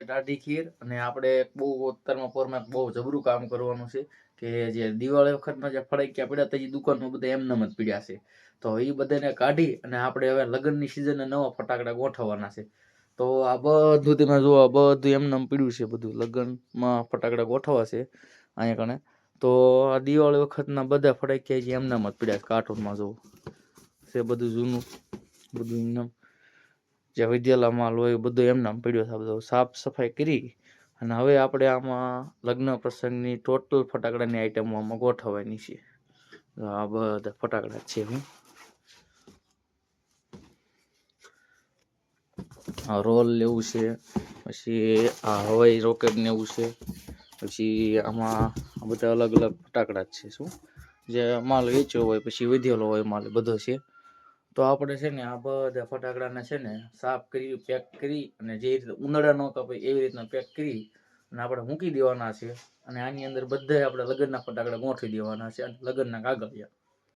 ટાઢી ખીર અને આપણે બહુ અત્યારમાં પોરમાં બહુ જબરું કામ કરવાનું છે કે જે દિવાળી વખતમાં જે ફટાકિયા પડ્યા હતા એ દુકાનમાં બધા એમનેમ જ પડ્યા છે. તો એ બધાને કાઢી અને આપણે હવે લગ્નની સિઝને નવા ફટાકડા ગોઠવવાના છે. તો આ બધું તમે જુઓ, આ બધું એમનેમ પડ્યું છે, બધું લગ્નમાં ફટાકડા ગોઠવવા છે અહીંયા કણે. તો આ દિવાળી વખતના બધા ફટાકિયા જે એમનેમ જ પડ્યા છે કાર્ટૂનમાં જુઓ છે, બધું જૂનું બધું એમનેમ જે વિદ્યાલા માલ હોય બધું એમનેમ પડ્યો છે. બધું સાફ સફાઈ કરી અને હવે આપણે આમાં લગ્ન પ્રસંગની ટોટલ ફટાકડાની આઈટમો આમાં ગોઠવવાની છે. આ બધા ફટાકડા છે. આ રોલ લેવું છે, પછી આ હવાઈ રોકેટ ને એવું છે, પછી આમાં આ બધા અલગ અલગ ફટાકડા જ છે. શું જે માલ વેચ્યો હોય પછી વધેલો હોય માલ બધો છે. તો આપણે છે ને આ બધા ફટાકડાને છે ને સાફ કરી પેક કરી અને જે રીતે ઉનાળા ન કપાય એવી રીતના પેક કરી અને આપણે મૂકી દેવાના છે. અને આની અંદર બધા આપણે લગ્નના ફટાકડા ગોઠવી દેવાના છે અને લગ્નના કાગળિયા